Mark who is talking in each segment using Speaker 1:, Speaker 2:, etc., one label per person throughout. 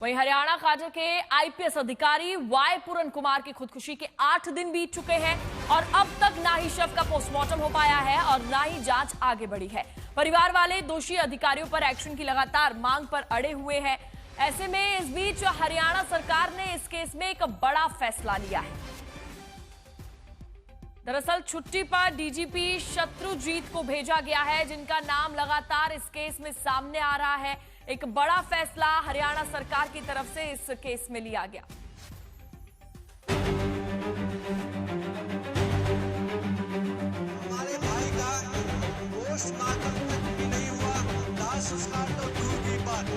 Speaker 1: वहीं हरियाणा खाजा के आईपीएस अधिकारी वाई पूरन कुमार की खुदकुशी के 8 दिन बीत चुके हैं और अब तक ना ही शव का पोस्टमार्टम हो पाया है और ना ही जांच आगे बढ़ी है। परिवार वाले दोषी अधिकारियों पर एक्शन की लगातार मांग पर अड़े हुए हैं। ऐसे में इस बीच हरियाणा सरकार ने इस केस में एक बड़ा फैसला लिया है। दरअसल छुट्टी पर डीजीपी शत्रुजीत को भेजा गया है, जिनका नाम लगातार इस केस में सामने आ रहा है। एक बड़ा फैसला हरियाणा सरकार की तरफ से इस केस में लिया गया।
Speaker 2: हमारे भाई का पोस्टमार्टम तक भी नहीं हुआ, लाश संस्कार तो दूर की बात।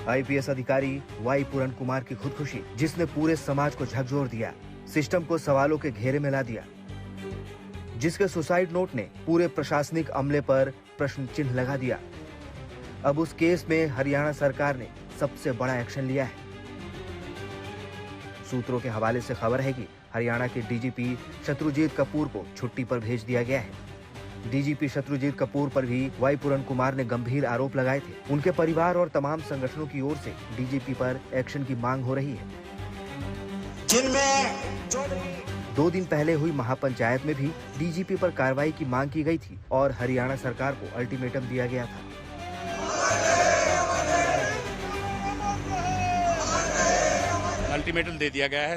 Speaker 3: आईपीएस अधिकारी वाई पूरन कुमार की खुदकुशी, जिसने पूरे समाज को झकझोर दिया, सिस्टम को सवालों के घेरे में ला दिया, जिसके सुसाइड नोट ने पूरे प्रशासनिक अमले पर प्रश्न चिन्ह लगा दिया। अब उस केस में हरियाणा सरकार ने सबसे बड़ा एक्शन लिया है। सूत्रों के हवाले से खबर है कि हरियाणा के डीजीपी शत्रुजीत कपूर को छुट्टी पर भेज दिया गया है। डीजीपी शत्रुजीत कपूर पर भी वाई पूरन कुमार ने गंभीर आरोप लगाए थे। उनके परिवार और तमाम संगठनों की ओर से डीजीपी पर एक्शन की मांग हो रही है।
Speaker 2: जिनमें
Speaker 3: 2 दिन पहले हुई महापंचायत में भी डीजीपी पर कार्रवाई की मांग की गई थी और हरियाणा सरकार को अल्टीमेटम दिया गया था।
Speaker 4: अल्टीमेटम दे दिया गया है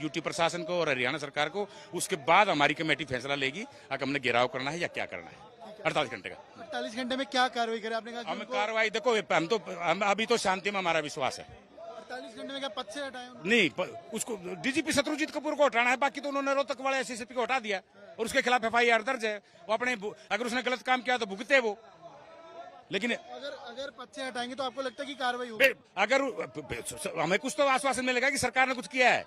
Speaker 4: यूटी प्रशासन को और हरियाणा सरकार को। उसके बाद हमारी कमेटी फैसला लेगी अगर हमने घेराव करना है या क्या करना है। 48 घंटे का।
Speaker 5: 48 घंटे में क्या कार्रवाई करें? आपने कहा
Speaker 4: हम कार्रवाई देखो, हम अभी तो शांति में हमारा विश्वास है।
Speaker 5: 48 घंटे में क्या पद से हटाए?
Speaker 4: नहीं, उसको डीजीपी शत्रुजीत कपूर को हटाना है, बाकी तो उन्होंने रोहतक वाले एसएसपी को हटा दिया और उसके खिलाफ एफआईआर दर्ज है। वो अपने अगर उसने गलत काम किया तो भुगते वो। लेकिन
Speaker 5: अगर पद से हटाएंगे तो आपको लगता है कि कार्रवाई होगी?
Speaker 4: अगर हमें कुछ तो आश्वासन मिलेगा कि सरकार ने कुछ किया है।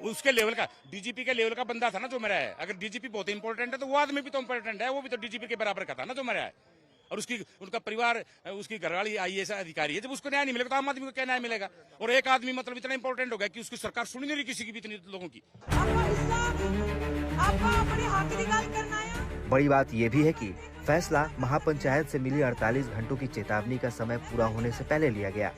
Speaker 4: उसके लेवल का, डीजीपी के लेवल का बंदा था ना जो मेरा है। अगर डीजीपी बहुत इंपॉर्टेंट है तो वो आदमी भी तो इंपॉर्टेंट है, वो भी तो डीजीपी के बराबर का था ना जो मेरा है। और उनका परिवार, उसकी घरवाली आईएएस अधिकारी है। जब उसको न्याय नहीं मिलेगा तो आम आदमी को क्या न्याय मिलेगा? और एक आदमी मतलब इतना इंपॉर्टेंट हो गया कि उसकी सरकार सुन नहीं रही किसी की भी, इतनी लोगों की।
Speaker 3: बड़ी बात यह भी है कि फैसला महापंचायत से मिली 48 घंटों की चेतावनी का समय पूरा होने से पहले लिया गया।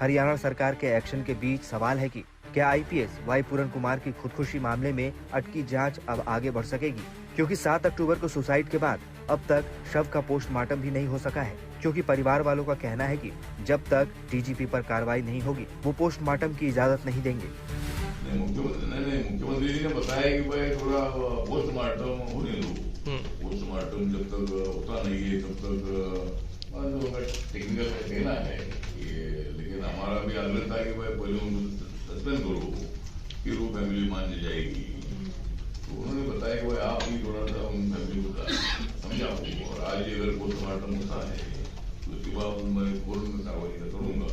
Speaker 3: हरियाणा सरकार के एक्शन के बीच सवाल है कि क्या आईपीएस वाई पूरन कुमार की खुदकुशी मामले में अटकी जांच अब आगे बढ़ सकेगी, क्योंकि 7 अक्टूबर को सुसाइड के बाद अब तक शव का पोस्टमार्टम भी नहीं हो सका है, क्योंकि परिवार वालों का कहना है कि जब तक डीजीपी पर कार्रवाई नहीं होगी वो पोस्टमार्टम की इजाजत नहीं देंगे।
Speaker 6: मुख्यमंत्री जी ने बताया कि भाई थोड़ा पोस्टमार्टम होने दो। पोस्टमार्टम जब तक होता नहीं है तब तक टेक्निकल कहना है ये, लेकिन हमारा भी आग्रह था कि भाई पहले उनको सस्पेंड करो, फिर वो फैमिली मान जाएगी। तो उन्होंने बताया कि भाई आप ही थोड़ा सा उन फैमिली को समझाओ, और आज अगर पोस्टमार्टम होता है तो उसके बाद मैं कोर्ट में कार्रवाई करूंगा,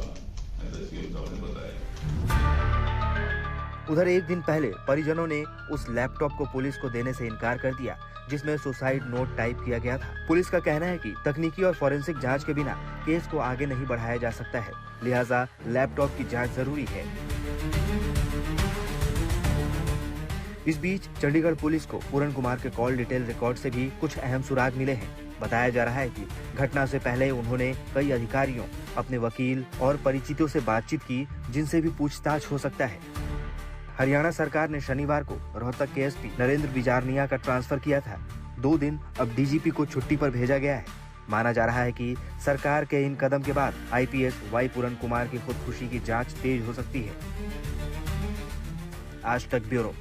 Speaker 6: ऐसा सीएम साहब ने बताया।
Speaker 3: उधर एक दिन पहले परिजनों ने उस लैपटॉप को पुलिस को देने से इनकार कर दिया जिसमें सुसाइड नोट टाइप किया गया था। पुलिस का कहना है कि तकनीकी और फॉरेंसिक जांच के बिना केस को आगे नहीं बढ़ाया जा सकता है, लिहाजा लैपटॉप की जांच जरूरी है। इस बीच चंडीगढ़ पुलिस को पूरन कुमार के कॉल डिटेल रिकॉर्ड से भी कुछ अहम सुराग मिले हैं। बताया जा रहा है कि घटना से पहले उन्होंने कई अधिकारियों, अपने वकील और परिचितों से बातचीत की, जिनसे भी पूछताछ हो सकता है। हरियाणा सरकार ने शनिवार को रोहतक के एसपी नरेंद्र बिजारनिया का ट्रांसफर किया था। 2 दिन अब डीजीपी को छुट्टी पर भेजा गया है। माना जा रहा है कि सरकार के इन कदम के बाद आईपीएस वाई पूरन कुमार की खुदकुशी की जांच तेज हो सकती है। आज तक ब्यूरो।